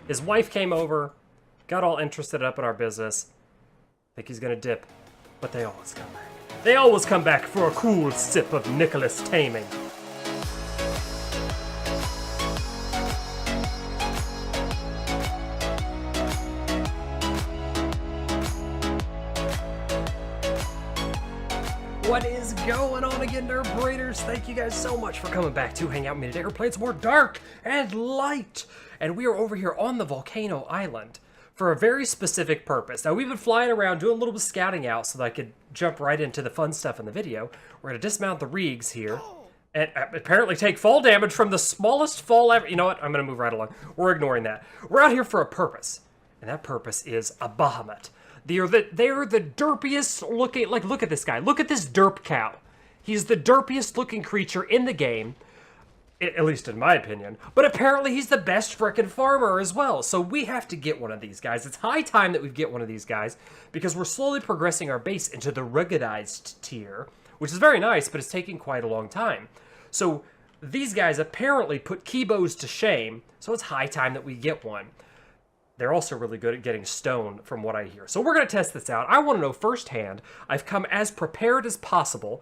His wife came over, got all interested up in our business. Think he's gonna dip, but they always come back. They always come back for a cool sip of Nicholas Taming. What is going on again, Derp Raiders? Thank you guys so much for coming back to hang out with me today. We're playing some more Dark and Light. And we are over here on the Volcano Island for a very specific purpose. Now, we've been flying around doing a little bit of scouting out so that I could jump right into the fun stuff in the video. We're going to dismount the Regs here and apparently take fall damage from the smallest fall ever. You know what? I'm going to move right along. We're ignoring that. We're out here for a purpose, and that purpose is a Bahamut. They are the derpiest looking, like, look at this guy. Look at this derp cow. He's the derpiest looking creature in the game, at least in my opinion. But apparently he's the best frickin' farmer as well. So we have to get one of these guys. It's high time that we get one of these guys because we're slowly progressing our base into the ruggedized tier, which is very nice, but it's taking quite a long time. So these guys apparently put Kibos to shame, so it's high time that we get one. They're also really good at getting stone, from what I hear. So we're going to test this out. I want to know firsthand. I've come as prepared as possible.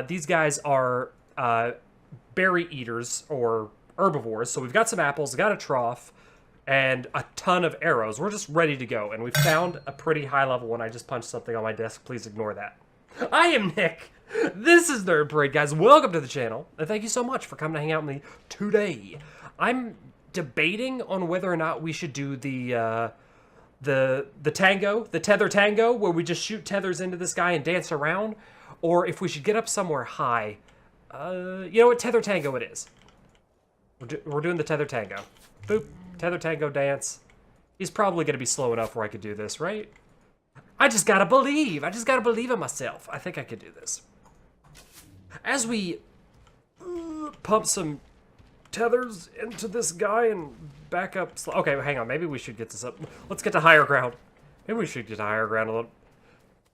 These guys are berry eaters, or herbivores. So we've got some apples, got a trough, and a ton of arrows. We're just ready to go. And we've found a pretty high-level one. I just punched something on my desk. Please ignore that. I am Nick. This is Nerd Parade, guys. Welcome to the channel. And thank you so much for coming to hang out with me today. I'm debating on whether or not we should do the tango, the tether tango, where we just shoot tethers into this guy and dance around, or if we should get up somewhere high. You know what? Tether tango it is. We're doing the tether tango. Boop. Tether tango dance. He's probably going to be slow enough where I could do this, right? I just gotta believe. I just gotta believe in myself. I think I could do this. As we pump some tethers into this guy and back up. Okay, hang on. Maybe we should get this up. Let's get to higher ground. Maybe we should get to higher ground a little,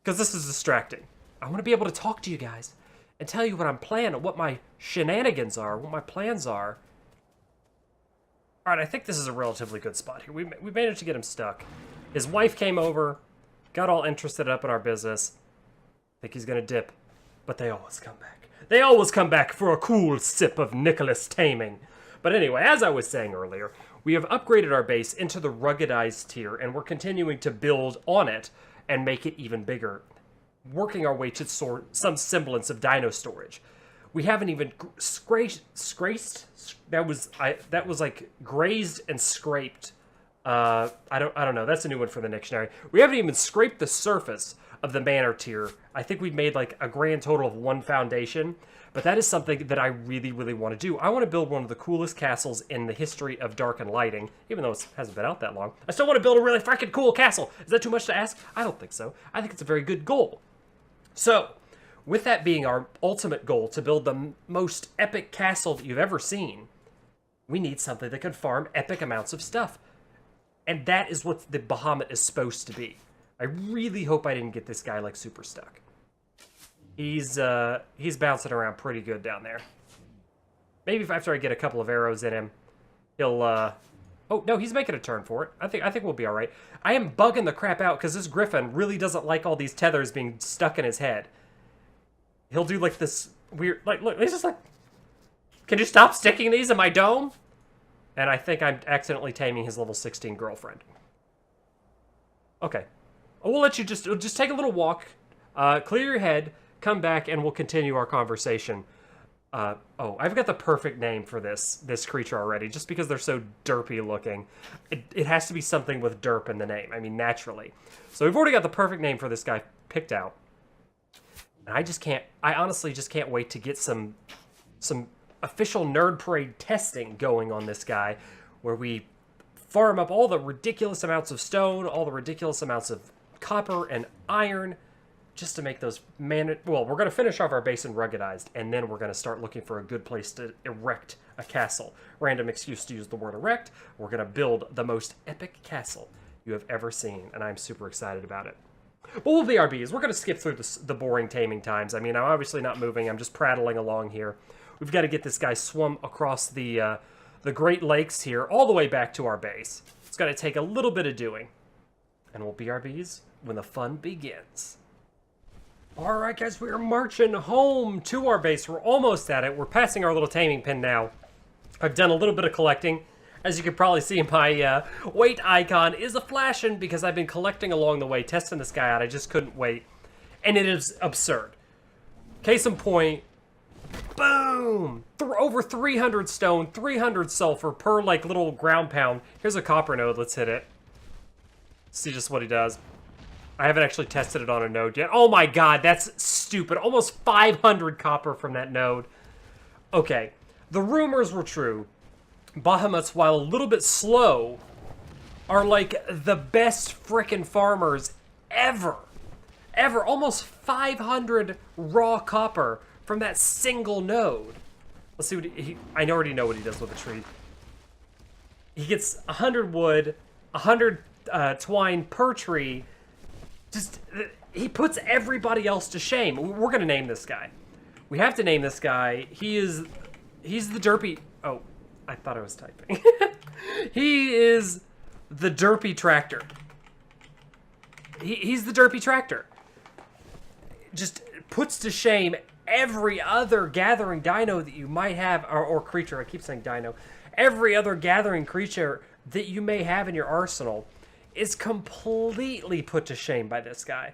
because this is distracting. I want to be able to talk to you guys and tell you what I'm planning, what my shenanigans are, what my plans are. All right, I think this is a relatively good spot here. We managed to get him stuck. His wife came over, got all interested up in our business. Think he's gonna dip, but they always come back. They always come back for a cool sip of Nicholas Taming. But anyway, as I was saying earlier, we have upgraded our base into the ruggedized tier, and we're continuing to build on it and make it even bigger, working our way to some semblance of dino storage. We haven't even that was like grazed and scraped. I don't know. That's a new one for the dictionary. We haven't even scraped the surface of the manor tier. I think we've made like a grand total of 1 foundation, but that is something that I really, really want to do. I want to build one of the coolest castles in the history of Dark and Lighting, even though it hasn't been out that long. I still want to build a really freaking cool castle. Is that too much to ask? I don't think so. I think it's a very good goal. So, with that being our ultimate goal, to build the most epic castle that you've ever seen, we need something that can farm epic amounts of stuff. And that is what the Bahamut is supposed to be. I really hope I didn't get this guy, like, super stuck. He's bouncing around pretty good down there. Maybe if after I get a couple of arrows in him, he'll, oh, no, he's making a turn for it. I think we'll be all right. I am bugging the crap out because this griffin really doesn't like all these tethers being stuck in his head. He'll do, like, this weird, like, look, he's just like, can you stop sticking these in my dome? And I think I'm accidentally taming his level 16 girlfriend. Okay. We'll let you just take a little walk, clear your head, come back, and we'll continue our conversation. Oh, I've got the perfect name for this creature already, just because they're so derpy looking. It has to be something with derp in the name. I mean, naturally. So we've already got the perfect name for this guy picked out. And I honestly just can't wait to get some official Nerd Parade testing going on this guy, where we farm up all the ridiculous amounts of stone, all the ridiculous amounts of copper and iron, just to make those well, we're going to finish off our base in ruggedized, and then we're going to start looking for a good place to erect a castle. Random excuse to use the word erect. We're going to build the most epic castle you have ever seen, and I'm super excited about it. But we'll BRBs. We're going to skip through the boring taming times. I mean, I'm obviously not moving. I'm just prattling along here. We've got to get this guy swum across the Great Lakes here, all the way back to our base. It's going to take a little bit of doing. And we'll BRBs when the fun begins. Alright guys, we are marching home to our base. We're almost at it. We're passing our little taming pin now. I've done a little bit of collecting. As you can probably see, my wait icon is a-flashing because I've been collecting along the way, testing this guy out. I just couldn't wait. And it is absurd. Case in point, boom! Over 300 stone, 300 sulfur per, like, little ground pound. Here's a copper node. Let's hit it. See just what he does. I haven't actually tested it on a node yet. Oh my god, that's stupid. Almost 500 copper from that node. Okay, the rumors were true. Bahamuts, while a little bit slow, are like the best frickin' farmers ever. Ever. Almost 500 raw copper from that single node. Let's see what I already know what he does with a tree. He gets 100 wood, 100 twine per tree. Just, he puts everybody else to shame. We're gonna name this guy. We have to name this guy. He's the derpy. Oh, I thought I was typing. He is the derpy tractor. He's the derpy tractor. Just puts to shame every other gathering dino that you might have, or creature. I keep saying dino. Every other gathering creature that you may have in your arsenal is completely put to shame by this guy.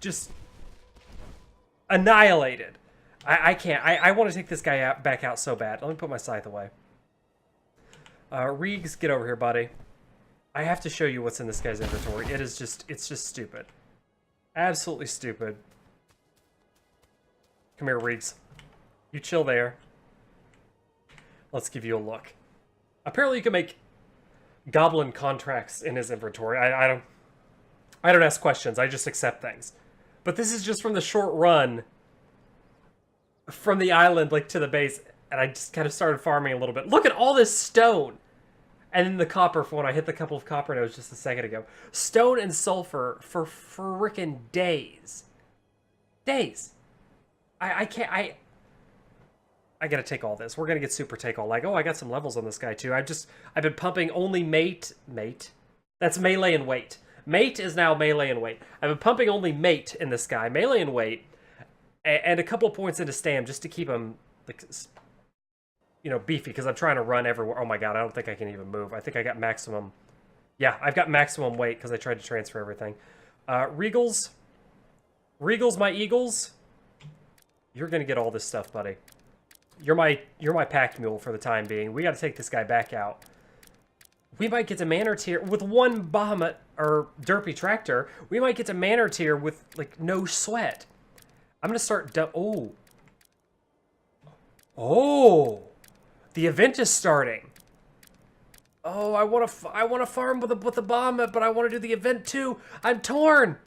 Just annihilated. I can't. I want to take this guy back out so bad. Let me put my scythe away. Reegs, get over here, buddy. I have to show you what's in this guy's inventory. It's just stupid. Absolutely stupid. Come here, Reegs. You chill there. Let's give you a look. Apparently you can make goblin contracts in his inventory. I don't ask questions. I just accept things. But this is just from the short run from the island, like, to the base, and I just kind of started farming a little bit. Look at all this stone! And then the copper for when I hit the couple of copper nodes just a second ago. Stone and sulfur for frickin' days. Days. I can't, I gotta take all this. We're gonna get super take all. Like, oh, I got some levels on this guy too. I've been pumping only mate. That's melee and weight. Mate is now melee and weight. I've been pumping only mate in this guy, melee and weight, and a couple points into stam just to keep him, like, you know, beefy, because I'm trying to run everywhere. Oh my god, I don't think I can even move. I think I got maximum. Yeah, I've got maximum weight because I tried to transfer everything. Regals, my eagles. You're gonna get all this stuff, buddy. You're my pack mule for the time being. We got to take this guy back out. We might get to manor tier with one Bahamut or derpy tractor. We might get to manor tier with, like, no sweat. I'm gonna start. Oh, the event is starting. Oh, I want to farm with the Bahamut, but I want to do the event too. I'm torn.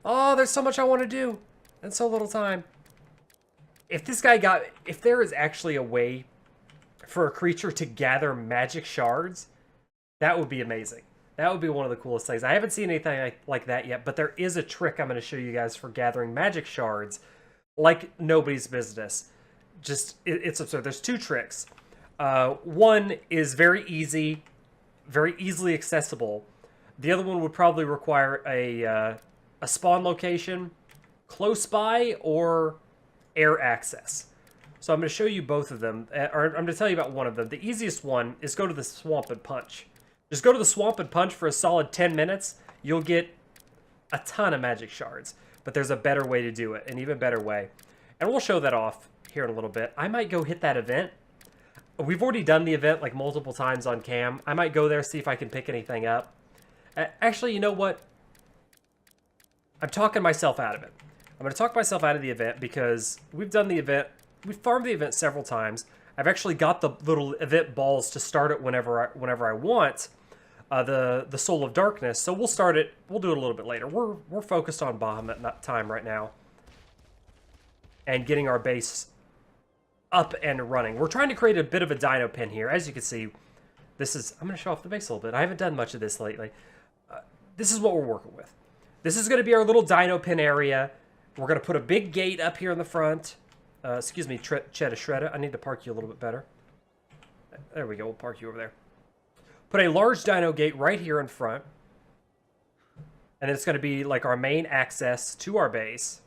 Oh, there's so much I want to do, and so little time. If there is actually a way for a creature to gather magic shards, that would be amazing. That would be one of the coolest things. I haven't seen anything like that yet, but there is a trick I'm going to show you guys for gathering magic shards like nobody's business. Just, it's absurd. There's two tricks. One is very easy, very easily accessible. The other one would probably require a spawn location close by or air access. So I'm going to show you both of them, or I'm going to tell you about one of them. The easiest one is go to the swamp and punch. Just go to the swamp and punch for a solid 10 minutes. You'll get a ton of magic shards. But there's a better way to do it, an even better way. And we'll show that off here in a little bit. I might go hit that event. We've already done the event like multiple times on cam. I might go there, see if I can pick anything up. Actually, you know what? I'm talking myself out of it. I'm going to talk myself out of the event because we've done the event. We've farmed the event several times. I've actually got the little event balls to start it whenever I want. The Soul of Darkness. So we'll start it. We'll do it a little bit later. We're focused on Bahamut time right now, and getting our base up and running. We're trying to create a bit of a dino pen here. As you can see, this is. I'm going to show off the base a little bit. I haven't done much of this lately. This is what we're working with. This is going to be our little dino pen area. We're going to put a big gate up here in the front. Excuse me, Chetta Shredda. I need to park you a little bit better. There we go. We'll park you over there. Put a large dino gate right here in front. And then it's going to be like our main access to our base.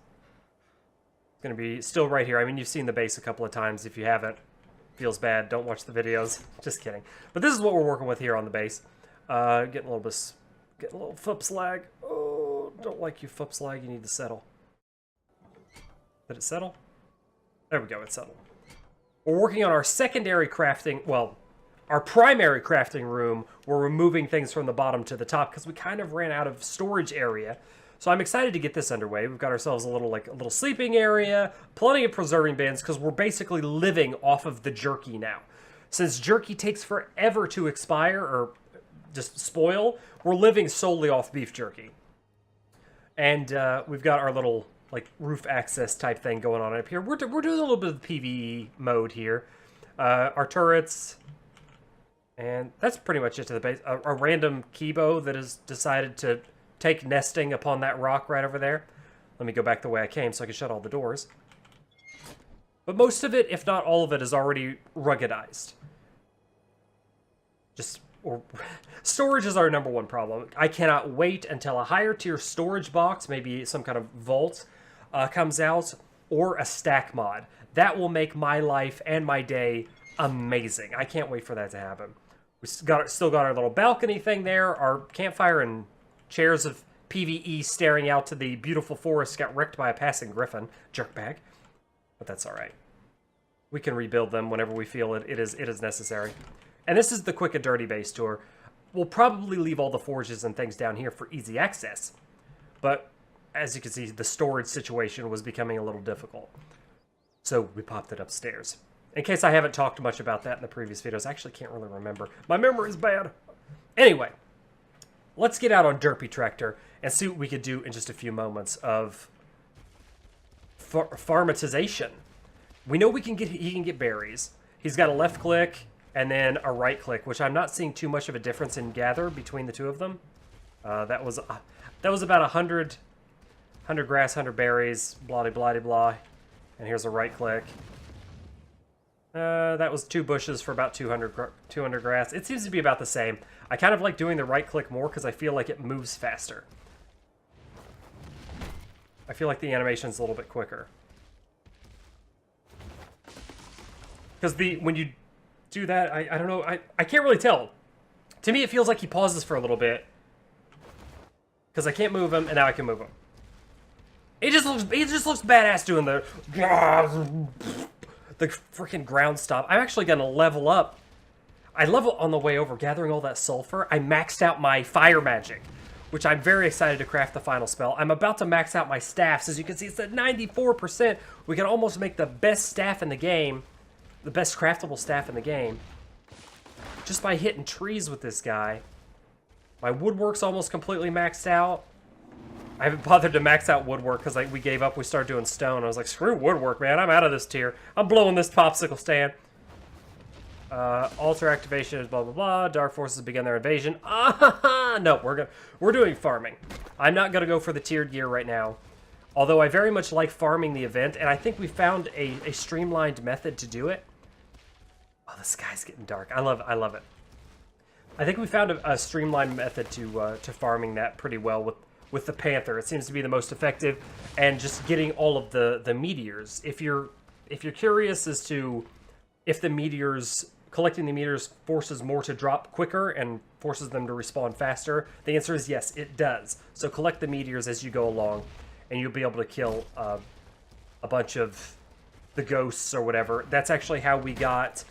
It's going to be still right here. I mean, you've seen the base a couple of times. If you haven't, feels bad. Don't watch the videos. Just kidding. But this is what we're working with here on the base. Getting a little flips lag. Oh, don't like you, flips lag. You need to settle. Did it settle? There we go. It settled. We're working on our secondary crafting. Well, our primary crafting room. We're removing things from the bottom to the top because we kind of ran out of storage area. So I'm excited to get this underway. We've got ourselves a little sleeping area, plenty of preserving bins because we're basically living off of the jerky now. Since jerky takes forever to expire or just spoil, we're living solely off beef jerky. And we've got our little like roof access type thing going on up here. We're doing a little bit of PvE mode here. Our turrets, and that's pretty much it to the base. A random Kibo that has decided to take nesting upon that rock right over there. Let me go back the way I came so I can shut all the doors. But most of it, if not all of it, is already ruggedized. Storage is our number one problem. I cannot wait until a higher tier storage box, maybe some kind of vault, comes out, or a stack mod. That will make my life and my day amazing. I can't wait for that to happen. We still got our little balcony thing there. Our campfire and chairs of PvE staring out to the beautiful forest got wrecked by a passing griffin. Jerkbag. But that's alright. We can rebuild them whenever we feel it is necessary. And this is the quick and dirty base tour. We'll probably leave all the forges and things down here for easy access. But as you can see, the storage situation was becoming a little difficult. So we popped it upstairs. In case I haven't talked much about that in the previous videos, I actually can't really remember. My memory's bad. Anyway, let's get out on Derpy Tractor and see what we could do in just a few moments of farmatization. We know he can get berries. He's got a left click and then a right click, which I'm not seeing too much of a difference in gather between the two of them. That was about 100 grass, 100 berries, blah blah blah. And here's a right click. That was 2 bushes for about 200 grass. It seems to be about the same. I kind of like doing the right click more because I feel like it moves faster. I feel like the animation's a little bit quicker. Because when you do that, I don't know, I can't really tell. To me, it feels like he pauses for a little bit. Because I can't move him, and now I can move him. It just looks badass doing the freaking ground stomp. I'm actually going to level up. I level on the way over, gathering all that sulfur. I maxed out my fire magic, which I'm very excited to craft the final spell. I'm about to max out my staffs. As you can see, it's at 94%. We can almost make the best staff in the game, the best craftable staff in the game, just by hitting trees with this guy. My woodwork's almost completely maxed out. I haven't bothered to max out woodwork because we gave up. We started doing stone. I was like, screw woodwork, man. I'm out of this tier. I'm blowing this popsicle stand. Altar activation is blah, blah, blah. Dark forces begin their invasion. No, we're doing farming. I'm not going to go for the tiered gear right now. Although I very much like farming the event, and I think we found a streamlined method to do it. Oh, the sky's getting dark. I love it. I think we found a streamlined method to farming that pretty well with the Panther. It seems to be the most effective, and just getting all of the meteors. If you're curious as to if the meteors, collecting the meteors forces more to drop quicker and forces them to respawn faster, the answer is yes, it does. So collect the meteors as you go along, and you'll be able to kill a bunch of the ghosts or whatever. That's actually how we got...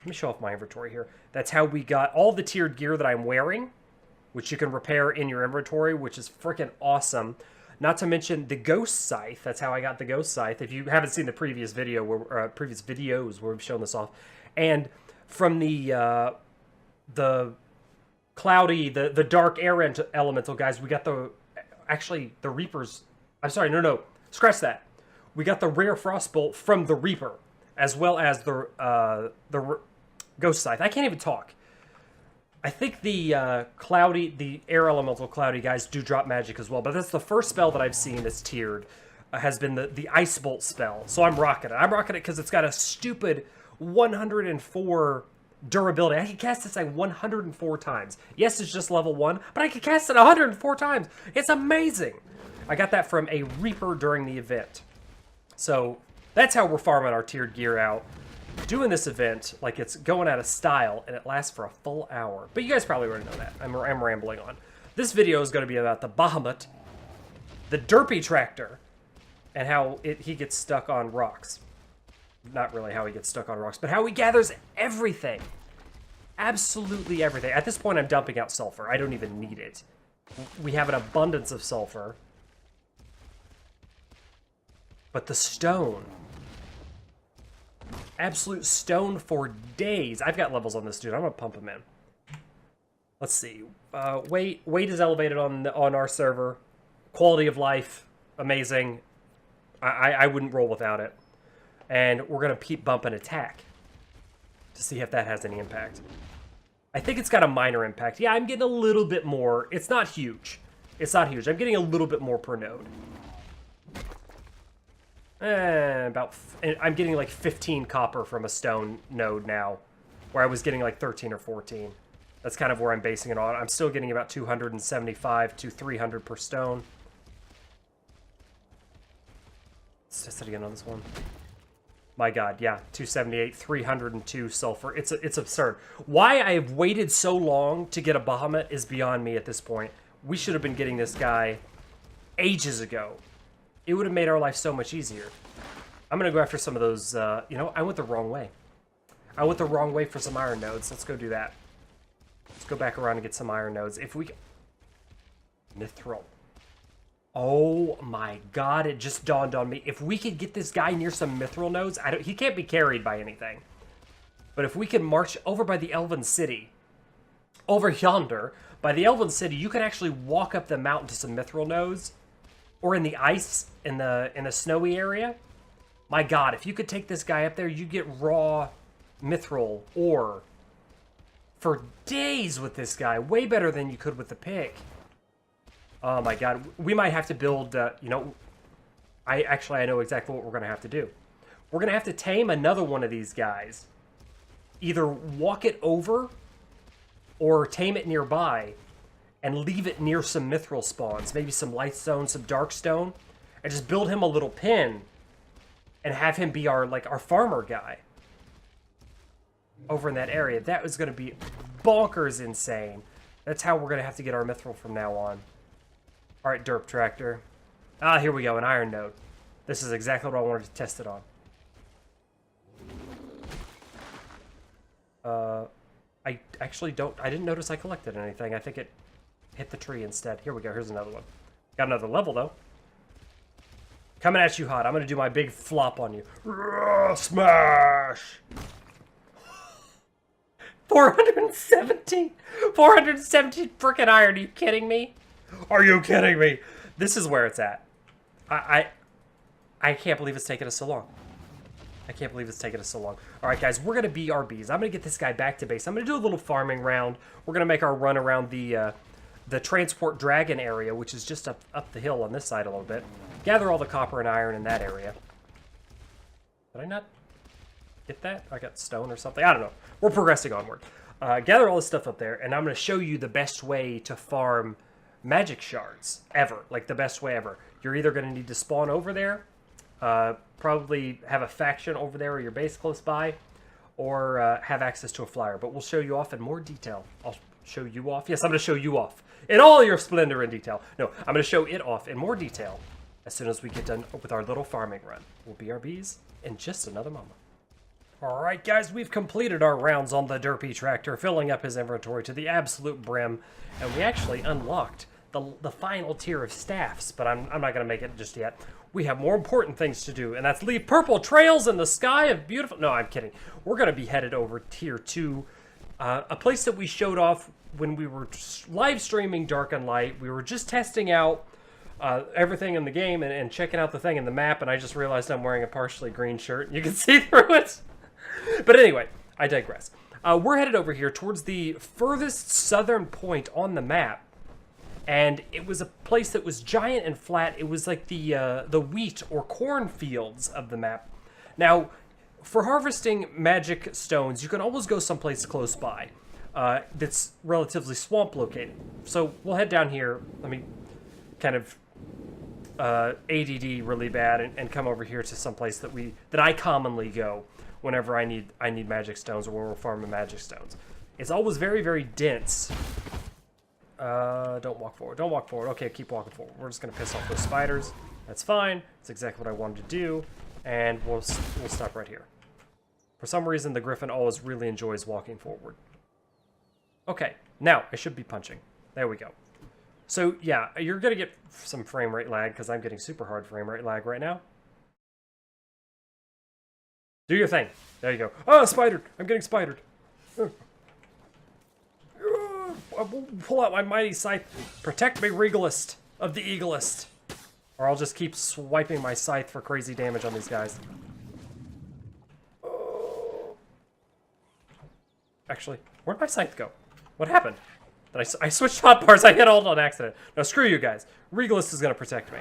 Let me show off my inventory here. That's how we got all the tiered gear that I'm wearing, which you can repair in your inventory, which is freaking awesome. Not to mention the ghost scythe. That's how I got the ghost scythe. If you haven't seen the previous previous videos where we've shown this off, and from the cloudy, the dark air elemental guys, we got the reapers. I'm sorry, no, scratch that. We got the rare frostbolt from the reaper, as well as the ghost scythe. I can't even talk. I think the air elemental cloudy guys do drop magic as well, but that's the first spell that I've seen that's tiered, has been the ice bolt spell. So I'm rocking it. I'm rocking it because it's got a stupid 104 durability. I can cast this like 104 times. Yes, it's just level 1, but I can cast it 104 times. It's amazing. I got that from a Reaper during the event. So that's how we're farming our tiered gear out. Doing this event like it's going out of style, and it lasts for a full hour. But you guys probably already know that. I'm rambling on. This video is going to be about the Bahamut, the derpy tractor, and how he gets stuck on rocks. Not really how he gets stuck on rocks, but how he gathers everything. Absolutely everything. At this point, I'm dumping out sulfur. I don't even need it. We have an abundance of sulfur. But the stone. Absolute stone for days. I've got levels on this dude. I'm going to pump him in. Let's see. Weight is elevated on our server. Quality of life, amazing. I wouldn't roll without it. And we're going to keep bumping attack to see if that has any impact. I think it's got a minor impact. Yeah, I'm getting a little bit more. It's not huge. It's not huge. I'm getting a little bit more per node. I'm getting like 15 copper from a stone node now, where I was getting like 13 or 14. That's kind of where I'm basing it on. I'm still getting about 275 to 300 per stone. Let's test it again on this one. My God, yeah, 278, 302 sulfur. It's absurd. Why I have waited so long to get a Bahamut is beyond me at this point. We should have been getting this guy ages ago. It would have made our life so much easier. I'm going to go after some of those, you know, I went the wrong way. I went the wrong way for some iron nodes. Let's go do that. Let's go back around and get some iron nodes. If we... Mithril. Oh my God, it just dawned on me. If we could get this guy near some mithril nodes, he can't be carried by anything. But if we can march over by the Elven City, over yonder, by the Elven City, you can actually walk up the mountain to some mithril nodes, or in the ice, in the snowy area. My God, if you could take this guy up there, you get raw mithril ore for days with this guy. Way better than you could with the pick. Oh my God, we might have to build, you know, I know exactly what we're going to have to do. We're going to have to tame another one of these guys. Either walk it over or tame it nearby and leave it near some mithril spawns. Maybe some light stone, some dark stone, and just build him a little pen and have him be our farmer guy over in that area. That was going to be bonkers insane. That's how we're going to have to get our mithril from now on. All right, derp tractor. Ah, here we go, an iron node. This is exactly what I wanted to test it on. I actually I didn't notice I collected anything. I think it hit the tree instead. Here we go, here's another one. Got another level, though. Coming at you hot. I'm gonna do my big flop on you. Smash! 417 frickin' iron. Are you kidding me? Are you kidding me? This is where it's at. I can't believe it's taken us so long. I can't believe it's taken us so long. All right, guys, we're going to BRBs. I'm going to get this guy back to base. I'm going to do a little farming round. We're going to make our run around the transport dragon area, which is just up the hill on this side a little bit. Gather all the copper and iron in that area. Did I not get that? I got stone or something. I don't know. We're progressing onward. Gather all this stuff up there, and I'm going to show you the best way to farm magic shards ever. Like, the best way ever. You're either going to need to spawn over there, probably have a faction over there or your base close by, or have access to a flyer. But we'll show you off in more detail. I'll show you off. Yes, I'm going to show you off in all your splendor and detail. No, I'm going to show it off in more detail as soon as we get done with our little farming run. We'll BRBs in just another moment. All right, guys, we've completed our rounds on the derpy tractor, filling up his inventory to the absolute brim, and we actually unlocked the final tier of staffs, but I'm not going to make it just yet. We have more important things to do, and that's leave purple trails in the sky of beautiful... No, I'm kidding. We're going to be headed over tier 2, a place that we showed off when we were live streaming Dark and Light. We were just testing out everything in the game and checking out the thing in the map, and I just realized I'm wearing a partially green shirt. You can see through it. But anyway, I digress. We're headed over here towards the furthest southern point on the map. And it was a place that was giant and flat. It was like the wheat or corn fields of the map. Now, for harvesting magic stones, you can always go someplace close by that's relatively swamp located. So we'll head down here. Let me kind of ADD really bad and come over here to someplace that I commonly go whenever I need magic stones or when we're farming magic stones. It's always very, very dense. Don't walk forward. Don't walk forward. Okay, keep walking forward. We're just gonna piss off those spiders. That's fine. That's exactly what I wanted to do. And we'll stop right here. For some reason, the griffin always really enjoys walking forward. Okay, now I should be punching. There we go. So yeah, you're gonna get some frame rate lag because I'm getting super hard frame rate lag right now. Do your thing. There you go. Oh, spidered! I'm getting spidered. I will pull out my mighty scythe. Protect me, Regalist of the Eaglest. Or I'll just keep swiping my scythe for crazy damage on these guys. Actually, where'd my scythe go? What happened? I switched hotbars. I hit alt on accident. No, screw you guys. Regalist is going to protect me.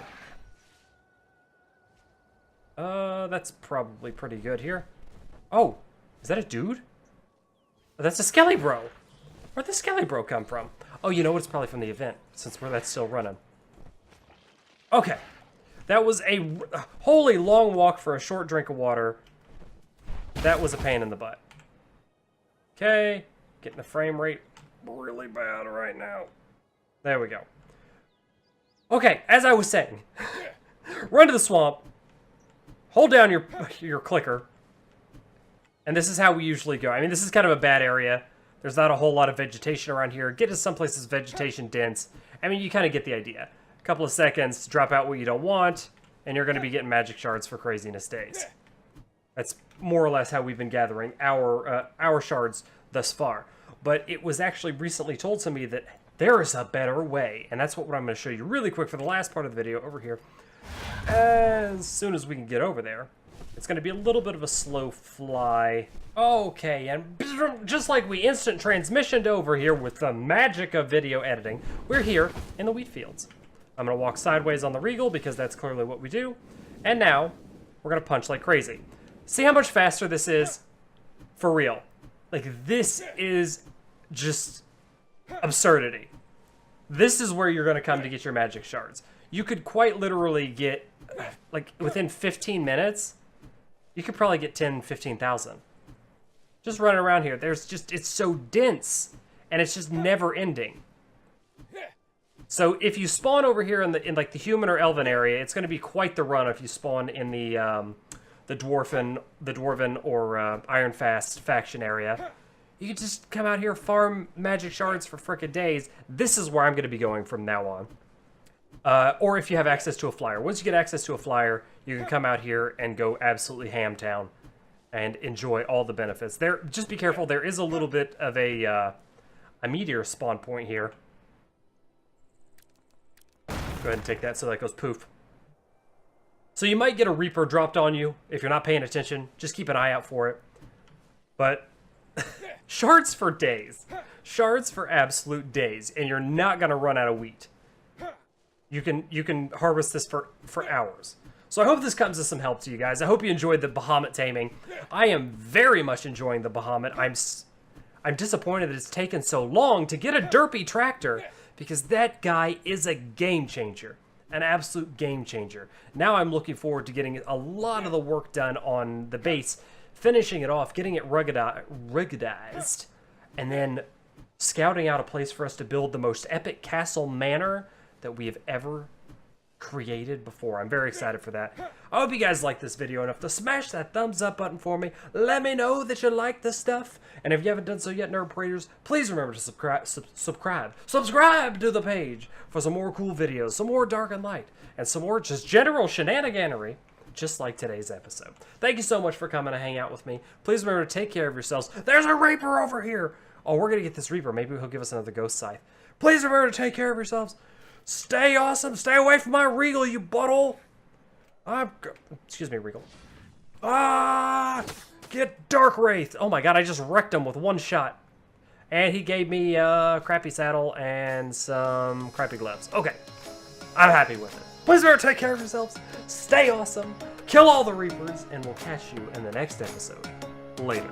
That's probably pretty good here. Oh, is that a dude? Oh, that's a Skelly Bro. Where'd the Skelly Bro come from? Oh, you know what? It's probably from the event, since that's still running. Okay. That was a holy long walk for a short drink of water. That was a pain in the butt. Okay. Getting the frame rate really bad right now. There we go. Okay, as I was saying, run to the swamp, hold down your clicker, and this is how we usually go. I mean, this is kind of a bad area. There's not a whole lot of vegetation around here. Get to some places vegetation dense. I mean, you kind of get the idea. A couple of seconds, drop out what you don't want, and you're going to be getting magic shards for craziness days. That's more or less how we've been gathering our shards thus far. But it was actually recently told to me that there is a better way, and that's what I'm going to show you really quick for the last part of the video over here. As soon as we can get over there. It's going to be a little bit of a slow fly. Okay, and just like we instant transmissioned over here with the magic of video editing, we're here in the wheat fields. I'm going to walk sideways on the Regal because that's clearly what we do. And now, we're going to punch like crazy. See how much faster this is? For real. Like, this is just absurdity. This is where you're going to come to get your magic shards. You could quite literally get, like, within 15 minutes, you could probably get 10, 15,000. Just running around here. It's so dense, and it's just never ending. So if you spawn over here in like the human or elven area, it's going to be quite the run if you spawn in the dwarven or Ironfast faction area. You can just come out here, farm magic shards for frickin' days. This is where I'm going to be going from now on. Or if you have access to a flyer. Once you get access to a flyer, you can come out here and go absolutely ham town and enjoy all the benefits. Just be careful. There is a little bit of a meteor spawn point here. Go ahead and take that so that goes poof. So you might get a Reaper dropped on you if you're not paying attention. Just keep an eye out for it. But shards for days. Shards for absolute days. And you're not going to run out of wheat. You can harvest this for hours. So I hope this comes as some help to you guys. I hope you enjoyed the Bahamut taming. I am very much enjoying the Bahamut. I'm disappointed that it's taken so long to get a derpy tractor, because that guy is a game changer. An absolute game changer. Now I'm looking forward to getting a lot of the work done on the base, finishing it off, getting it ruggedized, and then scouting out a place for us to build the most epic castle manor that we have ever created before. I'm very excited for that. I hope you guys like this video enough to smash that thumbs up button for me. Let me know that you like this stuff. And if you haven't done so yet, Derpiness, please remember to subscribe to the page for some more cool videos, some more dark and light, and some more just general shenaniganery, just like today's episode. Thank you so much for coming to hang out with me. Please remember to take care of yourselves. There's a Reaper over here. Oh, we're going to get this Reaper. Maybe he'll give us another ghost scythe. Please remember to take care of yourselves. Stay awesome. Stay away from my Regal, you butthole. Excuse me, Regal. Get Dark Wraith. Oh my god, I just wrecked him with one shot. And he gave me a crappy saddle and some crappy gloves. Okay, I'm happy with it. Please remember to take care of yourselves. Stay awesome. kill all the Reapers, and we'll catch you in the next episode. Later.